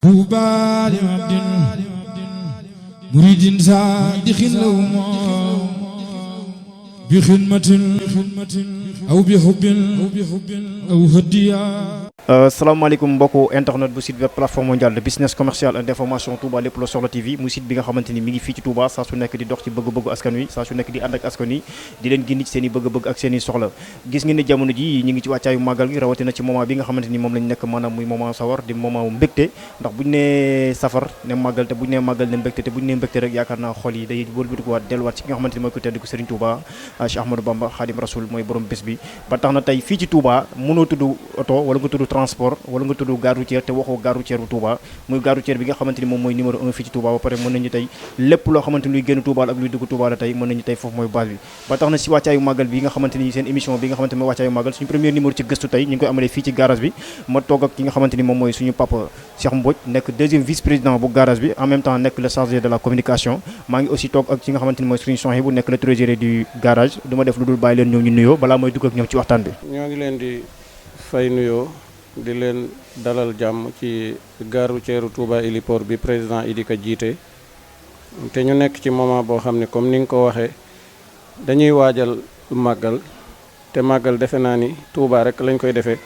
طوبى لعبد مريد صادق لهم بخدمة أو بحب أو هدية. Salaamaaleykum mbokku internet bu site web plateforme mondiale de business commercial et d'information Touba lépp la soxla TV muy site bi nga xamante ni mi ngi fii ci Touba saa su nekk di dox ci bëgg-bëggu askan wi saa su nekk di ànd ak askan wi di leen gindi ci seen i bëgg-bëgg ak seen i soxla. Gis ngeen ni jamono ji ñu ngi ci wàccaayu màggal gi rawatina ci moment bi nga xamante ni moom lañ nekk maanaam muy moment sawar di moment mbégte ndax buñu nee safar ne màggal te buñu nee màggal ne mbégte te buñu nee mbégte rek yaakaar naa xol yi day wëlbatikuwaat delluwaat ci ki nga xamante ni mooy ko tedd ko Serigne Touba Cheikh Ahmadou Bamba Khadim Rasoul mooy borom bés bi ba tax na tey fii ci Touba mënoo tudd oto wala nga tudd transport wala nga tudd gare routière te waxoo gare routière bu Touba muy gare routière bi nga xamante ni moom mooy numéro 1 fii ci Touba ba pare mën nañu tey lépp loo xamante ni luy génn Touba la ak luy dugg Touba la tey mën nañu tey foofu mooy base bi ba tax na si wàccaayu màggal bi nga xamante ni seen émission bi nga xamante ni mooy wàccaayu màggal suñu premier numéro ci gëstu tey ñu ngi koy amalee fii ci garage bi ma toog ak ki nga xamante ni moom mooy suñu papa Cheikh Mbodj nekk deuxième vice président bu garage bi en même temps nekk le chargé de la communication maa ngi aussi toog ak ki nga xamante ni mooy Serigne Souhaïbou bu nekk le trésorier du garage du ma def lu dul bàyyi leen ñoom ñu nuyoo balaa mooy dugg ak ñoom ci waxtaan bi. ñoo ngi leen di fay nuyoo di leen dalal jàmm ci gare routière Touba Héliport bi président Idika jiite te ñu nekk ci moment boo xam ne comme ni nga ko waxee dañuy waajal màggal te màggal defe naa ni Touba rek lañ koy defee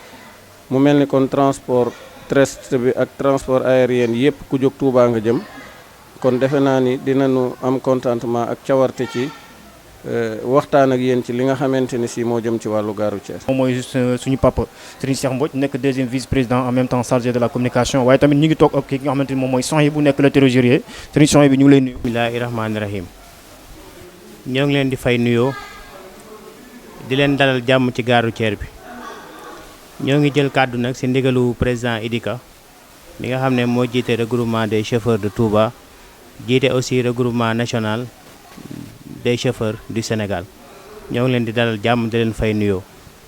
mu mel ni kon transport terrestre bi ak transport aérien yépp ku jóg Touba nga jëm kon defe naa ni dinañu am contentement ak cawarte ci waxtaan ak yéen ci li nga xamante ni si moo jëm ci wàllu gare routière. moom mooy suñu papa Serigne Cheikh Mbodj nekk deuxième vice président en même temps chargé de la communication waaye tamit ñu ngi toog ak ki nga xamante ni moom mooy Souhaïbou bu nekk le trésorier Serigne Souhaïbou bi ñu ngi lay nuyu. bismillaahi rahmaani rahim ñoo ngi leen di fay nuyoo di leen dalal jàmm ci gare routière bi ñoo ngi jël kàddu nag si ndigalu président Idika mi nga xam ne moo jiite regroupement des chauffeurs de Touba jiite aussi regroupement national des chauffeurs du Sénégal ñoo ngi leen di dalal jàmm di leen fay nuyoo.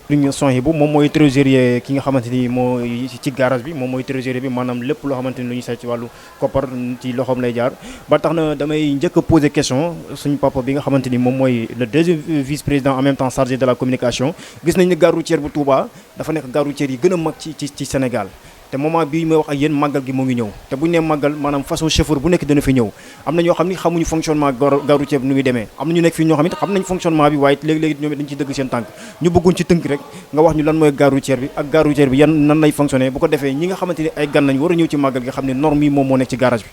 Serigne Souhaïbou moom mooy trésorier ki nga xamante ni moo ci garage bi moom mooy trésorier bi maanaam lépp loo xamante ni lu ñu say ci wàllu koppar ci loxoom lay jaar ba tax na damay njëkk a poser question suñu papa bi nga xamante ni moom mooy le deuxième vice président en même temps chargé de la communication gis nañ ne gare routière bu Touba dafa nekk gare routière yi gën a mag ci Sénégal te moment bii may wax ak yéen màggal gi moo ngi ñëw te bu ñu nee màggal maanaam façon chauffeur bu nekk dana fi ñëw am na ñoo xam ni xamuñu fonctionnement gare routière bi nu muy demee am na ñu nekk fii ñoo xam it xam nañ fonctionnement bi waaye léegi-léegi ñoom it dañu ciy dëgg seen tànk ñu bëggoon ci tënk rek nga wax ñu lan mooy gare routière bi ak gare routière bi yan nan lay fonctionner bu ko defee ñi nga xamante ni ay gan nañ war a ñëw ci màggal gi xam ne norme yi moom moo nekk ci garage bi.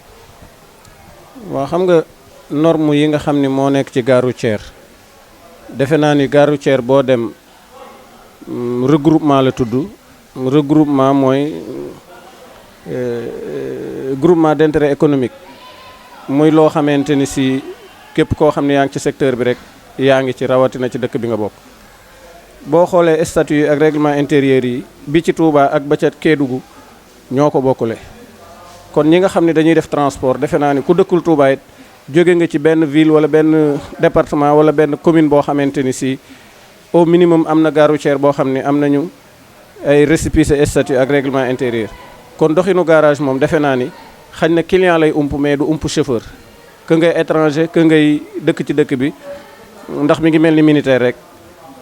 waaw xam nga norme yi nga xam ni moo nekk ci gare routière defe naa ni gare routière boo dem regroupement la tudd regroupement mooy groupement d'intérêt économique muy loo xamante ni si képp koo xam ne yaa ngi ci secteur bi rek yaa ngi ci rawatina ci dëkk bi nga bokk. boo xoolee statut yi ak règlement intérieur yi bi ci Touba ak ba ca Kédougou ñoo ko bokkule kon ñi nga xam ne dañuy def transport defe naa ni ku dëkkul Touba it jóge nga ci benn ville wala benn département wala benn commune boo xamante ni si au minimum am na gare routière boo xam ne am nañu ay récépissé statut ak règlement intérieur kon doxinu garage moom defe naa ni xañ na client lay ump mais du ump chauffeur que ngay étranger que ngay dëkk ci dëkk bi ndax mi ngi mel ni militaire rek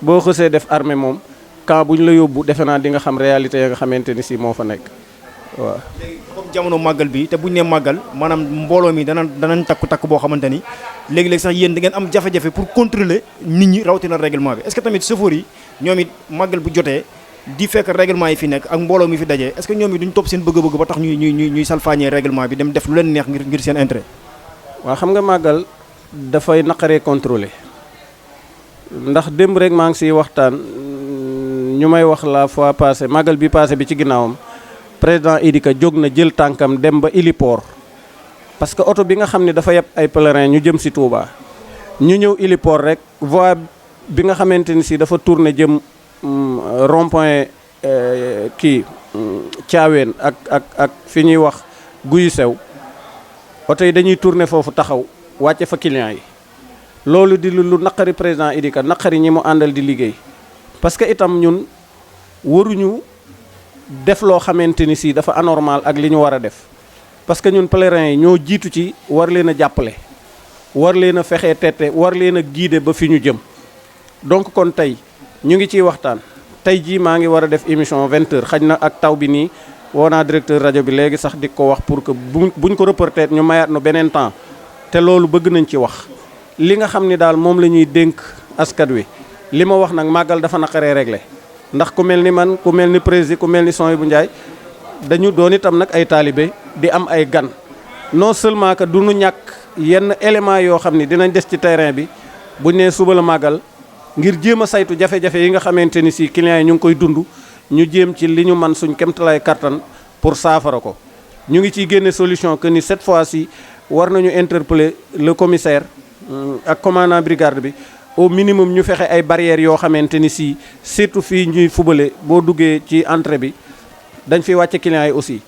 boo xësee def armée moom camp bu ñu la yóbbu defe naa di nga xam réalité ya nga xamante ni si moo fa nekk waaw. léegi comme jamono màggal bi te bu ñu nee màggal maanaam mbooloo mi danañ takku boo xamante ni léegi-léegi sax yéen da ngeen am jafe-jafe pour contrôler nit ñi rawatina règlement bi est-ce que tamit chauffeur yi ñoom it màggal bu jotee di fekk règlement yi fi nekk ak mbooloo mi fi dajee est-ce que ñoom it duñ topp seen bëgg-bëgg ba tax ñuy salfaañee règlement bi dem def lu leen neex ngir seen intérêt. waaw xam nga màggal dafay naqaree contrôler ndax démb rek maa ngi siy waxtaan ñu may wax la fois passée màggal bi passé bi ci ginnaawam président Idika jóg na jël tànkam dem ba Héliport parce que oto bi nga xam ne dafa yeb ay pèlerin ñu jëm si Touba ñu ñëw Héliport rek voie bi nga xamante ni si dafa tourné jëm rond-point kii Thiawéen ak fi ñuy wax guyu sew oto yi dañuy tourné foofu taxaw wàcce fa client yi loolu di lu naqari président Idika naqari ñi mu àndal di liggéey parce que itam ñun waruñu def loo xamante ni si dafa anormal ak li ñu war a def parce que ñun pèlerins yi ñoo jiitu ci war leen a jàppale war leen a fexee tette war leen a guider ba fi ñu jëm donc kon tey ñu ngi ciy waxtaan tey jii maa ngi war a def émission 20h xaj na ak taw bi nii woo naa directeur rajo bi léegi sax di ko wax pour que buñ ko reporter ñu mayaat nu beneen temps te loolu bëgg nañ ci wax li nga xam ni daal moom la ñuy dénk askan wi li ma wax nag màggal dafa naqaree réglé ndax ku mel ni man ku mel ni président ku mel ni Souhaïbou Ndiaye dañu doon itam nag ay taalibe di am ay gan non seulement que du ñu ñàkk yenn éléments yoo xam ni dinañ des ci terrain bi buñ nee suba la màggal ngir jéem a saytu jafe-jafe yi nga xamante ni si clients yi ñu ngi koy dund ñu jéem ci li ñu man suñ kemtalaay kattan pour saafara ko ñu ngi ciy génne solution que ni cette fois-ci war nañu interpeller le commissaire ak commandant brigade bi au minimum ñu fexe ay barrières yoo xamante ni si surtout fii ñuy fubale boo duggee ci entrée bi dañ fiy wàcce clients yi aussi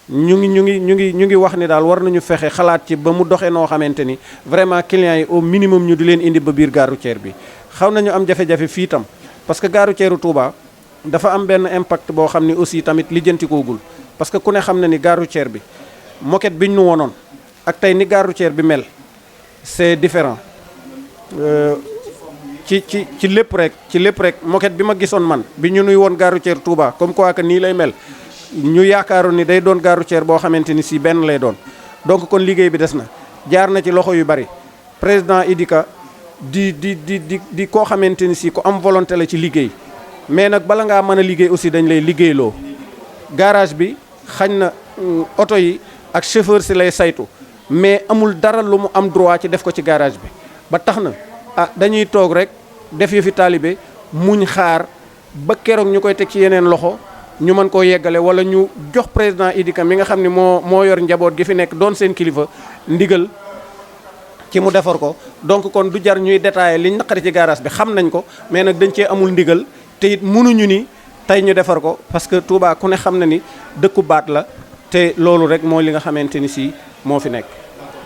ñu ngi wax ni daal war nañu fexe xalaat ci ba mu doxee noo xamante ni vraiment clients yi au minimum ñu di leen indi ba biir gare routière bi xaw nañu am jafe-jafe fii tam parce que gare routière Touba dafa am benn impact boo xam ni aussi tamit lijjantikoogul parce que ku ne xam na ni gare routière bi moquette bi ñu nu wonoon ak tey ni gare routière bi mel c'est différent ci lépp rek moquette bi ma gisoon man bi ñu nuy woon gare routière Touba comme quoi que nii lay mel ñu yaakaaroon ni day doon gare routière boo xamante ni si benn lay doon donc kon liggéey bi des na jaar na ci loxo yu bari président Idika di koo xamante ni si ko am volonté la ci liggéey mais nag bala ngaa mën a liggéey aussi dañ lay liggéeyloo garage bi xañ na oto yi ak chauffeur si lay saytu mais amul dara lu mu am droit ci def ko ci garage bi ba tax na dañuy toog rek def yëfi taalibe muñ xaar ba keroog ñu koy teg ci yeneen loxo ñu mën koo yeggale wala ñu jox président Idika mi nga xam ne moo yor njaboot gi fi nekk doon seen kilifa ndigal ci mu defar ko donc kon du jar ñuy détailler liñ naqari ci garage bi xam nañ ko mais nag dañ cee amul ndigal te it mënuñu ni tey ñu defar ko parce que Touba ku ne xam na ni dëkku baat la te loolu rek mooy li nga xamante ni si moo fi nekk.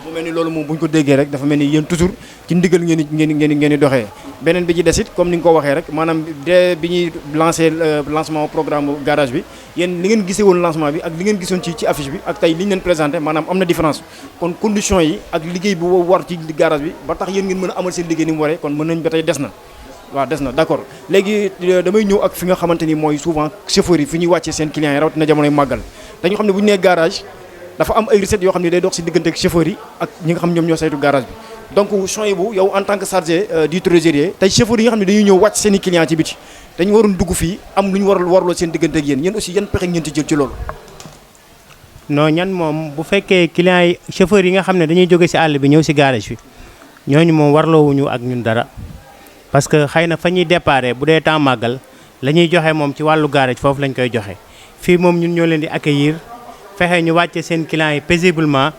mu mel ni loolu moom bu ñu ko déggee rek dafa mel ni yéen toujours ci ndigal ngeen di doxee beneen bi ci des it comme ni nga ko waxee rek maanaam dès bi ñuy lancement programme garage bi yéen li ngeen gisee woon lancement bi ak li ngeen gisoon ci affiche bi ak tey li ñu leen présenté maanaam am na différence kon conditions yi ak liggéey bu war ci garage bi ba tax yéen ngeen mën a amal seen liggéey ni mu waree kon mën nañ ba tey des na waaw des na d'accord léegi damay ñëw ak fi nga xamante ni mooy souvent chauffeurs yi fi ñuy wàccee seen clients yi rawatina jamonoy màggal dañu xam ne bu ñu nee garage dafa am ay recettes yoo xam ne day dox ci diggante ak chauffeurs yi ak ñi nga xam ñoom ñoo saytu garage bi donc Souhaïbou yow en tant que chargé du trésorier tey chauffeurs yi nga xam ne dañuy ñëw wàcc seen i clients ci biti dañu waroon dugg fii am lu ñu warloo seen diggante ak yéen aussi yan pexe ngeen ci jël ci loolu. non ñan moom bu fekkee clients yi chauffeurs yi nga xam ne dañuy jóge ci àll bi ñëw ci garage bi ñooñu moom warloowuñu ak ñun dara parce que xëy na fa ñuy déparé bu dee temps màggal la ñuy joxe moom ci wàllu garage foofu lañ koy joxe fii moom ñun ñoo leen di accueillir fexe ñu wàcce seen clients yi paisiblement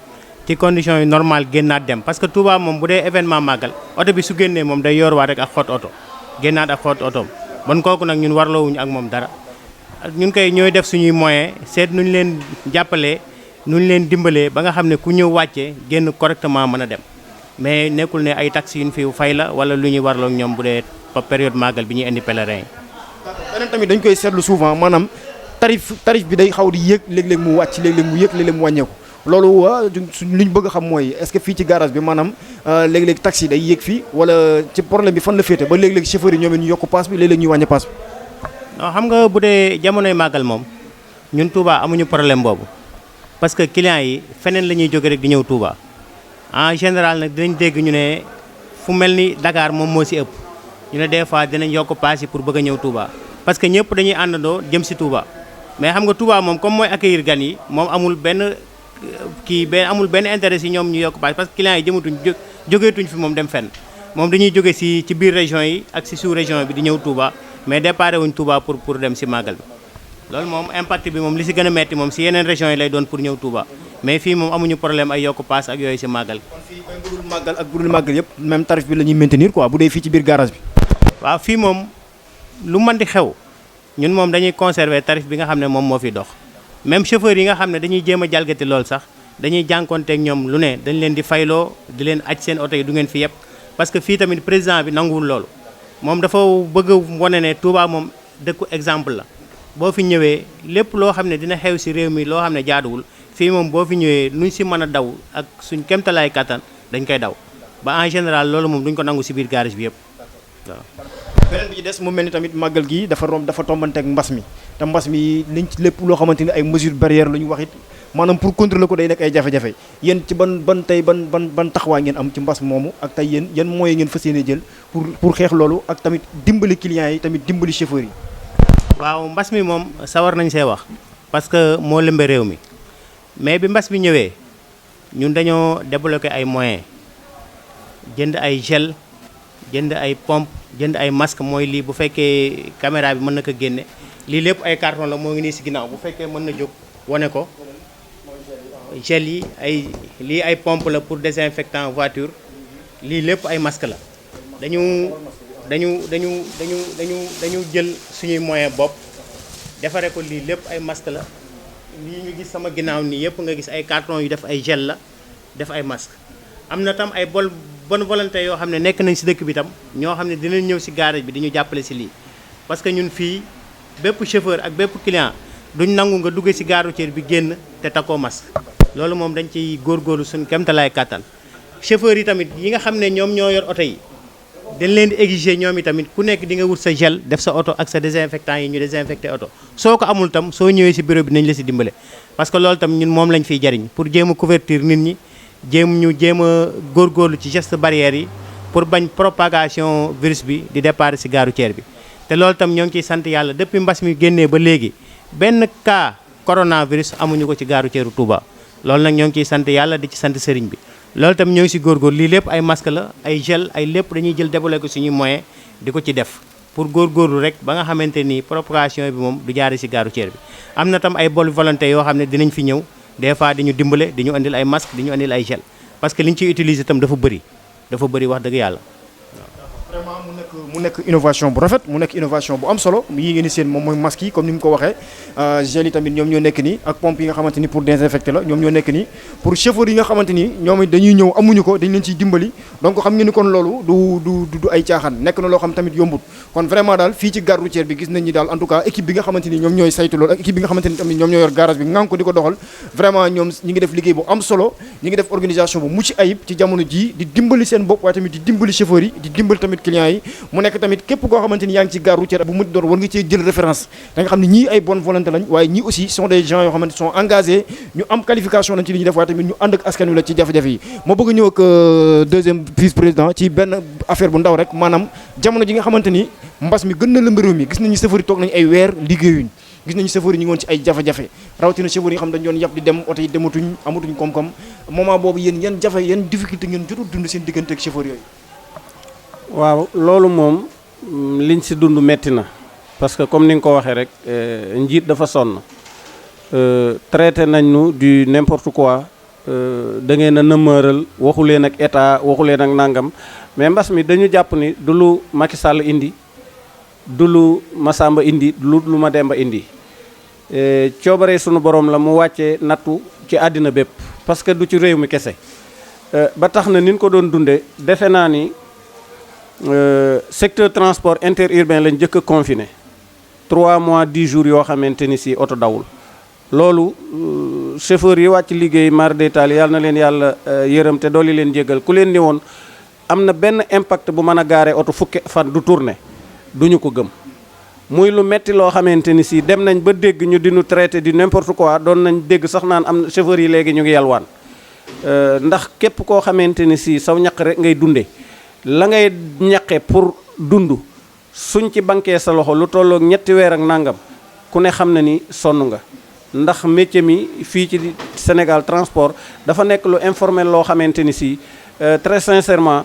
ci conditions yu normal génnaat dem parce que Touba moom bu dee événement màggal oto bi su génnee moom day yor waat rek ak xoot oto génnaat ak xoot otoom bon kooku nag ñun warloowuñu ak moom dara ñun koy ñooy def suñuy moyen seet nuñ leen jàppalee nuñ leen dimbalee ba nga xam ne ku ñëw wàcce génn correctement mën a dem mais nekkul ne ay taxes yu ñu fi fay la wala lu ñuy warloo ak ñoom bu dee période màggal bi ñuy indi pèlerin yi. beneen tamit dañ koy seetlu souvent maanaam tarif bi day xaw di yéeg léeg-léeg mu wàcc léeg-léeg mu yéeg léeg-léeg mu wàññeeku loolu li ñu bëgg a xam mooy est-ce que fii ci garage bi maanaam léeg-léeg taxi day yéeg fii wala ci problème bi fan la féete ba léeg-léeg chauffeur yi ñoom it ñu yokk paas bi léeg-léeg ñuy wàññi paas bi. non xam nga bu dee jamonoy màggal moom ñun Touba amuñu problème boobu parce que clients yi feneen la ñuy jóge rek di ñëw Touba en général nag dinañ dégg ñu ne fu mel ni Dakar moom moo ci ëpp ñu ne des fois dinañ yokk paas yi pour bëgg a ñëw Touba parce que ñëpp dañuy àndandoo jëm ci Touba mais xam nga Touba moom comme mooy accueillir gan yi moom amul benn intérêt ci ñoom ñu yokk paas parce que clients yi jëmatuñ jógeetuñ fi moom dem fenn moom dañuy jóge ci biir région yi ak ci sous région bi di ñëw Touba mais déparé wuñ Touba pour dem ci màggal bi loolu moom impact bi moom li ci gën a metti moom ci yeneen régions yi lay doon pour ñëw Touba mais fii moom amuñu problème ay yokk paas ak yooyu ci màggal. kon fii même bu dul màggal ak bu dul màggal yëpp même tarif bi la ñuy maintenir quoi bu dee fii ci biir garage bi. waaw fii moom lu mën di xew ñun moom dañuy conserver tarif bi nga xam ne moom moo fi dox même chauffeur yi nga xam ne dañuy jéem a jalgati lool sax dañuy jànkonteeg ñoom lu ne dañ leen di fayloo di leen aj seen oto yi du ngeen fi yëpp parce que fii tamit président bi nanguwul loolu moom dafa bëgg a wane ne Touba moom dëkku exemple la boo fi ñëwee lépp loo xam ne dina xew ci réew mi loo xam ne jaaduwul fii moom boo fi ñëwee luñ ci mën a daw ak suñ kemtalaay kattan dañ koy daw ba en général loolu moom duñ ko nangu ci biir garage bi yëpp waaw beneen bi ci des mu mel ni tamit màggal gi dafa tombanteeg mbas mi te mbas mi liñ ci lépp loo xamante ni ay mesures barrières la ñu wax it maanaam pour contrôler ko day nekk ay jafe-jafe yéen ci ban taxawaay ngeen am ci mbas moomu ak tey yéen yan moyens ngeen fas yéene jël pour xeex loolu ak tamit dimbali clients yi tamit dimbali chauffeurs yi. waaw mbas mi moom sawar nañ see wax parce que moo lëmbe réew mi mais bi mbas mi ñëwee ñun dañoo débloqué ay moyens jënd ay gel jënd ay pompe jënd ay masque mooy lii bu fekkee caméra bi mën na ko génne lii lépp ay carton la moo ngi nii si ginnaaw bu fekkee mën na jóg wane ko gel yi lii ay pompe la pour désinfectant voiture lii lépp ay masque la dañu jël suñuy moyen bopp defare ko lii lépp ay masque la lii nga gis sama ginnaaw nii yëpp nga gis ay carton yu def ay gel la def ay masque am na tam ay bonne volonté yoo xam ne nekk nañ si dëkk bi tam ñoo xam ne dinañ ñëw si garage bi di ñu jàppale si lii parce que ñun fii bépp chauffeur ak bépp client duñ nangu nga duggee si gare routière bi génn te takkoo masque loolu moom dañ ciy góorgóorlu suñ kemtalaay kàttan chauffeur yi tamit yi nga xam ne ñoom ñoo yor oto yi dañ leen di exiger ñoom i tamit ku nekk di nga wut sa gel def sa oto ak sa désinfectant yi ñu désinfecté oto soo ko amul tam soo ñëwee si bureau bi nañ la si dimbale parce que loolu tam ñun moom lañ fiy jariñ pour jéem a couverture nit ñi jéem a góorgóorlu ci geste barrière yi pour bañ propagation virus bi di départ si gare routière bi te loolu tam ñoo ngi ciy sant yàlla depuis mbas mi génnee ba léegi benn cas coronavirus amuñu ko ci gare routière Touba loolu nag ñoo ngi ciy sant yàlla di ci sant sëriñ bi loolu tam ñoo ngi si góorgóorlu lii lépp ay masque la ay gel ay lépp dañuy jël débloqué suñuy moyen di ko ci def pour góorgóorlu rek ba nga xamante ni propagation bi moom du jaare si gare routière bi am na tam ay bonne volonté yoo xam ne dinañ fi ñëw des fois di ñu dimbale di ñu andil ay masque di ñu andil ay gel parce que li ñu ciy utiliser itam dafa bëri wax dëgg yàlla. vraiment mu nekk innovation bu rafet mu nekk innovation bu am solo yi ngeen di seen moom mooy masque yi comme ni mu ko waxee gel yi tamit ñoom ñoo nekk nii ak pompe yi nga xamante ni pour désinfecter la ñoom ñoo nekk nii pour chauffeur yi nga xamante ni ñoom dañuy ñëw amuñu ko dañ leen ciy dimbali donc xam ngeen ni kon loolu du ay caaxaan nekk na loo xam tamit yombut kon vraiment daal fii ci gare routière bi gis nañ ni daal en tout cas équipe bi nga xamante ni ñoom ñooy saytu loolu ak équipe bi nga xamante ni tamit ñoom ñoo yor garage bi ngan ko di ko doxal vraiment ñoom ñi ngi def liggéey bu am solo ñi ngi def organisation bu mucc ayib ci jamono ji di dimbali seen bopp waaye tamit di dimbali chauffeur yi di dimbali tamit clients yi mu nekk tamit képp koo xamante ni yaa ngi ci gare routière bu mu doon war nga cee jël référence da nga xam ne ñii ay bonne volonté lañ waaye ñii aussi sont des gens yoo xamante sont engagés ñu am qualification lañ ci li ñuy def waaye tamit ñu ànd ak askan wi la ci jafe-jafe yi moo bëgg ñëw ak deuxième vice président ci benn affaire bu ndaw rek maanaam jamono ji nga xamante ni mbas mi gën na lëmb réew mi gis nañu chauffeur yi toog nañu ay weer liggéeyuñ gis nañu chauffeur yi ñu ngi woon ci ay jafe-jafe rawatina chauffeur yi nga xam dañu doon yàpp di dem oto yi dematuñ amatuñ koom-koom moment boobu yéen yan difficulté ngeen jotul dund seen diggante ak chauffeur yooyu. waaw loolu moom liñ si dund metti na parce que comme ni nga ko waxee rek njiit dafa sonn traité nañ ñu du n'importe quoi da ngeen a nëmmëral waxu leen ak état waxu leen ak nangam mais mbas mi dañu jàpp ni du lu Macky Sall indi du lu Massamba indi du lu Mademba indi coobare sunu borom la mu wàccee nattu ci àddina bépp parce que du ci réew mi kese ba tax na ni ñu ko doon dundee defe naa ni secteur transport interurbain lañ njëkk a confiné 3 mois 10 jours yoo xamante ni si oto dawul loolu chauffeur yi wàcc liggéey mar détail yàlla na leen yàlla yërëm te dooli leen jéggal ku leen ni woon am na benn impact bu mën a gaare oto fukki fan du tourné duñu ko gëm muy lu metti loo xamante ni si dem nañ ba dégg ñu dinu traité du n'importe quoi doon nañ dégg sax naan am chauffeur yi léegi ñu ngi yalwaan ndax képp koo xamante ni si saw ñaq rek ngay dunde la ngay ñaqe pour dund suñ ci bankee sa loxo lu tolloog 3 weer ak nangam ku ne xam na ni sonn nga ndax métier mi fii ci Sénégal transport dafa nekk lu informel loo xamante ni si très sincèrement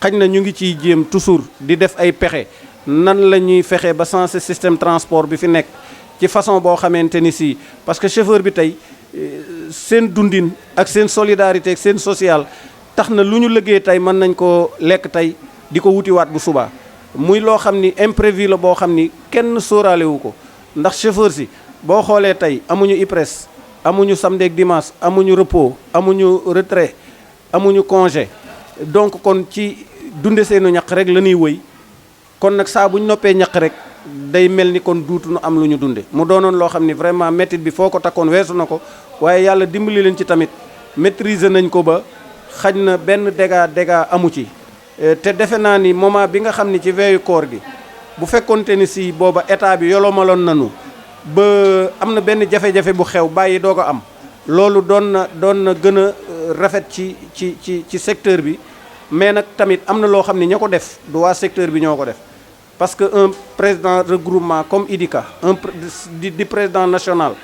xañ na ñu ngi ciy jéem toujours di def ay pexe nan la ñuy fexe ba sensé système transport bi fi nekk ci façon boo xamante ni si parce que chauffeur bi tey seen dundin ak seen solidarité ak seen social tax na lu ñu liggéey tey mën nañ koo lekk tey di ko wutiwaat bu subaa muy loo xam ni imprévu la boo xam ni kenn sóoraale wu ko ndax chauffeur si boo xoolee tey amuñu IPRES amuñu samedi ak dimanche amuñu repos amuñu retrait amuñu congé donc kon ci dunde seenu ñaq rek la ñuy wëy kon nag saa bu ñu noppee ñaq rek day mel ni kon duutuñu am lu ñu dunde mu doonoon loo xam ni vraiment métit bi foo ko takkoon weesu na ko waaye yàlla dimbali leen ci tamit maîtriser nañ ko ba xaj na benn dégât amu ci te defe naa ni moment bi nga xam ni ci weeyu koor gi bu fekkonte ni si booba état bi yolomaloon nanu ba am na benn jafe-jafe bu xew bàyyi doo ko am loolu doon na gën a rafet ci secteur bi. mais nag tamit am na loo xam ne ña ko def du waa secteur bi ñoo ko def parce que un président regroupement comme IDICA di président national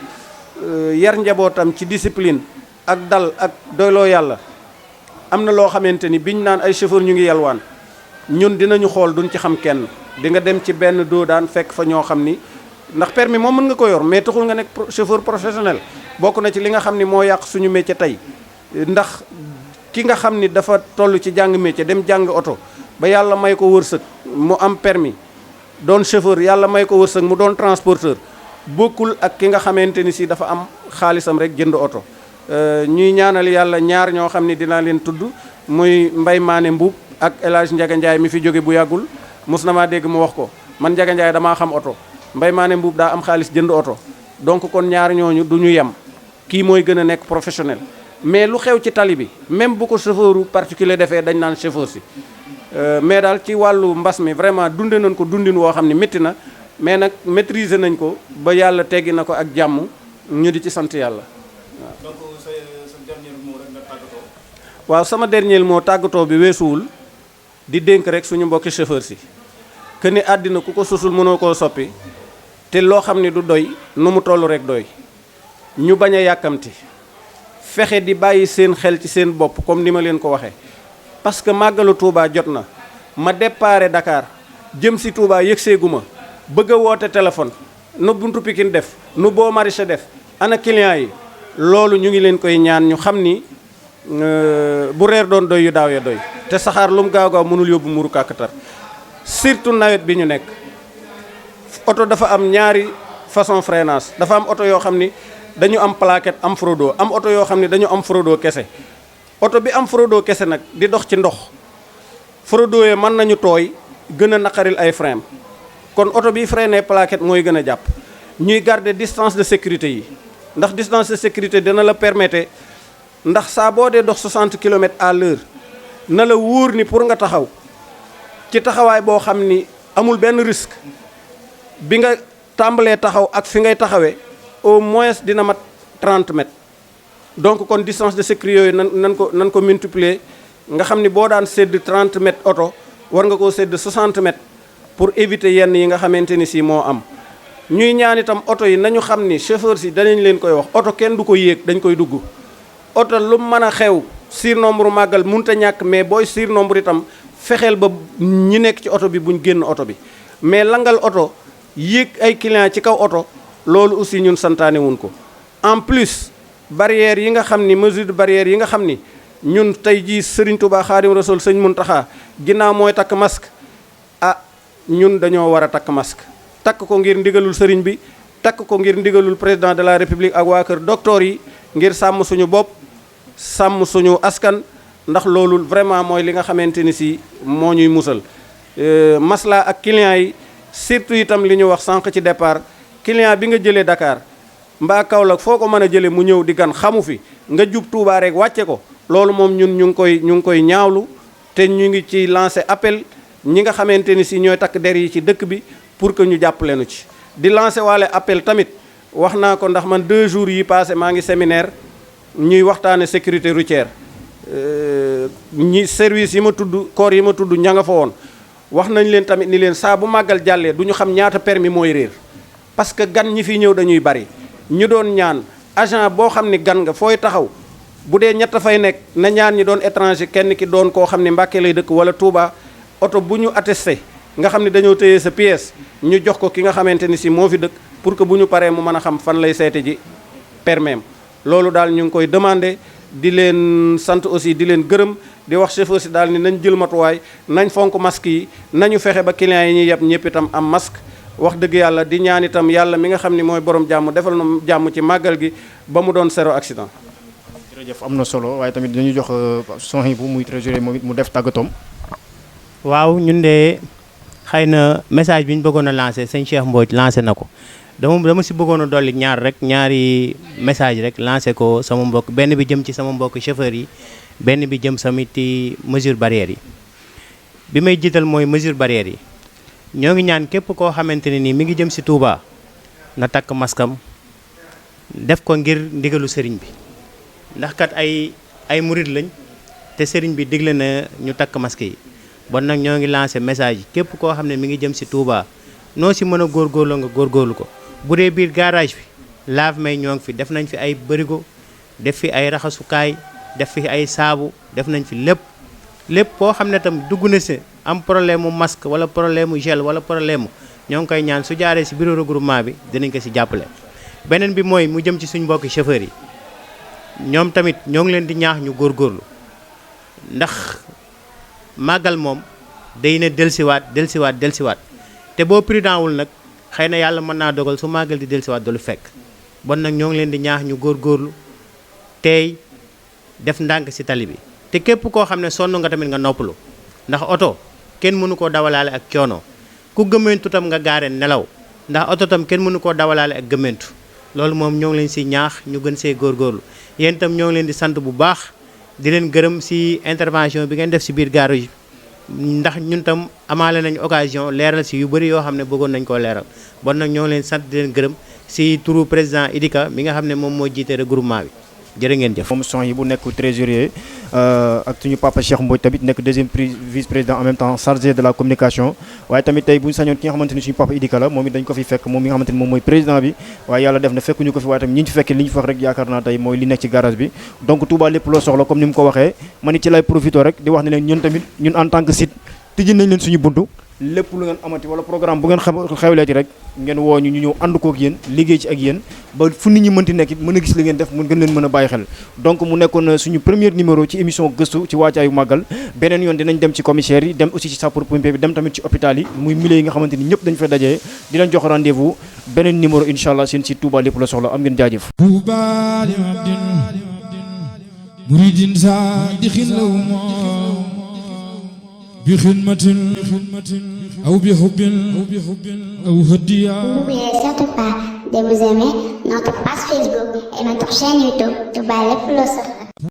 yar njabootam ci discipline ak dal ak doyloo yàlla am na loo xamante ni biñ naan ay chauffeur ñu ngi yalwaan ñun dinañu xool duñ ci xam kenn di nga dem ci benn doo daan fekk fa ñoo xam ni ndax permis moom mën nga ko yor mais taxul nga nekk chauffeur professionnel bokk na ci li nga xam ni moo yàq suñu métier tey ndax ki nga xam ni dafa toll ci jàng métier dem jàng oto ba yàlla may ko wërsëg mu am permis doon chauffeur yàlla may ko wërsëg mu doon transporteur bokkul ak ki nga xamante ni si dafa am xaalisam rek jënd oto ñuy ñaanal yàlla ñaar ñoo xam ni dinaa leen tudd muy Mbaye Mané Mbuub ak El Hadj Ndiaga Ndiaye mi fi jóge bu yàggul mos na maa dégg mu wax ko man Ndiaga Ndiaye damaa xam oto Mbaye Mané Mbuub daa am xaalis jënd oto donc kon ñaar ñooñu du ñu yem kii mooy gën a nekk professionnel mais lu xew ci tali bi même bu ko chauffeur particulier defee dañ naan chauffeur si mais daal ci wàllu mbas mi vraiment dunde nañ ko dundin woo xam ne métti na mais nag maîtriser nañ ko ba yàlla teggi na ko ak jàmm ñu di ci sant yàlla waaw. donc sa dernier mot rek nga tàggatoo. waaw sama dernier mot tàggatoo bi weesuwul di dénk rek suñu mbokki chauffeur si que ni àddina ku ko susul mënoo koo soppi te loo xam ne du doy nu mu toll rek doy ñu bañ a yàkkamti. fexe di bàyyi seen xel ci seen bopp comme ni ma leen ko waxee parce que màggalu Touba jot na ma déparé Dakar jëm si Touba yëgseegu ma bëgg a woote téléphone nu buntu Pikine def nu boo maraîcher def ana client yi loolu ñu ngi leen koy ñaan ñu xam ni bu reer doon doy yu daaw ya doy te saxaar lu mu gaaw gaaw mënul yóbbu muru kàkkatar surtout nawet bi ñu nekk oto dafa am ñaari façon freinage dafa am oto yoo xam ni dañu am plaquette am frodo am oto yoo xam ne dañu am frodo kese oto bi am frodo kese nag di dox ci ndox frodo yee mën nañu tooy gën a naqaril ay frein kon oto bi freiné plaquette mooy gën a jàpp ñuy garder distance de sécurité yi ndax distance de sécurité dina la permettre ndax saa boo dee dox 60 kilomètres à l'heure na la wóor ni pour nga taxaw ci taxawaay boo xam ni amul benn risque bi nga tàmbalee taxaw ak fi ngay taxawee au moins dina mat 30 mètres donc kon distance de sécurité yooyu nan ko multiplier nga xam ni boo daan sédd 30 mètres oto war nga koo sédd 60 mètres pour éviter yenn yi nga xamante ni si moo am ñuy ñaan itam oto yi nañu xam ni chauffeur si danañ leen koy wax oto kenn du ko yéeg dañ koy dugg oto lu mën a xew surnombre màggal mënut a ñàkk mais booy surnombre itam fexeel ba ñi nekk ci oto bi buñ génn oto bi mais langal oto yéeg ay client ci kaw oto loolu aussi ñun santaane wuñ ko en plus barrières yi nga xam ni mesure de barrière yi nga xam ni ñun tey jii Serigne Touba Khadim Rasoul sëñ Muntaxa ginnaaw mooy takk masque ñun dañoo war a takk masque takk ko ngir ndigalul sëriñ bi takk ko ngir ndigalul président de la république ak waa kër docteur yi ngir sàmm suñu bopp sàmm suñu askan ndax loolu vraiment mooy li nga xamante ni si moo ñuy musal masla ak clients yi surtout itam li ñu wax sànq ci départ client bi nga jëlee Dakar mbaa Kaolack foo ko mën a jëlee mu ñëw di gan xamu fi nga jub Touba rek wàcce ko loolu moom ñun ñu ngi koy ñaawlu te ñu ngi ci lancé appel ñi nga xamante ni si ñooy takk der yi ci dëkk bi pour que ñu jàppale nu ci di lancé waale appel tamit wax naa ko ndax man 2 jours yi passé maa ngi séminaire ñuy waxtaane sécurité routière ñi service yi ma tudd corps yi ma tudd ña nga fa woon wax nañ leen tamit ni leen saa bu màggal jàllee du ñu xam ñaata permis mooy réer parce que gan ñi fi ñëw dañuy bari ñu doon ñaan agent boo xam ni gan nga fooy taxaw bu dee ñett fay nekk na ñaan ñi doon étranger kenn ki doon koo xam ni Mbàkke lay dëkk wala Touba oto bu ñu attesté nga xam ni dañoo téye sa pièce ñu jox ko ki nga xamante ni si moo fi dëkk pour que bu ñu paree mu mën a xam fan lay seete ji permis loolu daal ñu ngi koy demandé di leen sant aussi di leen gërëm di wax chauffeur si daal ni nañ jël matuwaay nañ fonk masque yi nañu fexe ba clients yi ñuy yeb ñëpp itam am masque wax dëgg yàlla di ñaan itam yàlla mi nga xam ni mooy borom jàmm defal na jàmm ci màggal gi ba mu doon 0 accident. jërëjëf am na solo waaye tamit dañu jox Sohibou bu muy trésorier moom it mu def tàggatoom. waaw ñun de xëy na message bi ñu bëggoon a lancé sëñ Cheikh Mbodj lancé na ko dama si bëggoon a dolli ñaari message rek lancé ko sama mbokk benn bi jëm ci sama mbokk chauffeur yi benn bi jëm samit ci mesure barrière yi bi may jiital mooy mesure barrière yi ñoo ngi ñaan képp koo xamante ne nii mi ngi jëm si Touba na takk maskam def ko ngir ndigalu sëriñ bi ndax kat ay murid lañ te sëriñ bi digle na ñu takk masque yi bon nag ñoo ngi lancé message yi képp koo xam ne mi ngi jëm si Touba noo si mën a góorgóorlu nga góorgóorlu ko bu dee biir garage bi lave may ñoo ngi fi def nañ fi ay bërigo def fi ay raxasukaay def fi ay saabu def nañ fi lépp koo xam ne tam dugg na si am problème mu masque wala problème mu gel wala problème mu ñoo ngi koy ñaan su jaaree si bureau regroupement bi dinañ ko si jàppale. beneen bi mooy mu jëm ci suñ mbokki chauffeur yi ñoom tamit ñoo ngi leen di ñaax ñu góorgóorlu ndax màggal moom day na delsiwaat te boo prudent wul nag xëy na yàlla mën naa dogal su màggal di delsiwaat du lu fekk bon nag ñoo ngi leen di ñaax ñu góorgóorlu tey def ndànk si tali bi te képp koo xam ne sonn nga tamit nga noppalu ndax oto kenn mënu koo dawalaale ak coono ku gëmmentu tam nga gaare nelaw ndax oto tam kenn mënu koo dawalaale ak gëmmentu loolu moom ñoo ngi leen si ñaax ñu gën see góorgóorlu yéen itam ñoo ngi leen di sant bu baax di leen gërëm si intervention bi ngeen def si biir garage ndax ñun tam amaale nañu occasion leeral si yu bëri yoo xam ne bëggoon nañ koo leeral bon nag ñoo ngi leen sant di leen gërëm si turu président Idika mi nga xam ne moom moo jiite regroupement bi jërë ngeen jëf. moom son yi bu nekk trésorier ak suñu papa Cheikh Mbodj tamit nekk deuxième vice-président en même temps chargé de la communication waaye tamit tey bu ñu sañoon ki nga xamante ni suñu papa Idika la moom it dañ ko fi fekk moom mi nga xamante ni moom mooy président bi waaye yàlla def na fekkuñu ko fi waaye tamit ñi ñu fi fekkee li ñu fi wax rek yaakaar naa tey mooy li nekk ci garage bi donc Touba lépp loo soxla comme ni mu ko waxee man it ci lay profité rek di wax ne leen ñun tamit ñun en tant que site tijji nañ leen suñu buntu lépp lu ngeen amati wala programme bu ngeen xewleeti rek ngeen woo ñu ñëw ànd kook yéen liggéey ci ak yéen ba fu nit ñi mënti nekk it mën a gis li ngeen def mu gën leen mën a bàyyi xel donc mu nekkoon suñu premier numéro ci émission gëstu ci waajaayu màggal beneen yoon dinañ dem ci commissaire yi dem aussi ci sapeur-pompier bi dem tamit ci hôpital yi muy milieu yi nga xamante ni ñëpp dañu fay dajee di leen jox rendez-vous beneen numéro incha allah seen site Touba lépp la soxla am ngeen jaajëf Touba li abdin muridin saadixin law بخدمة أو بحب أو هدية. N'oubliez surtout pas de vous aimer notre page Facebook et notre chaîne YouTube Touba lépp loo soxla.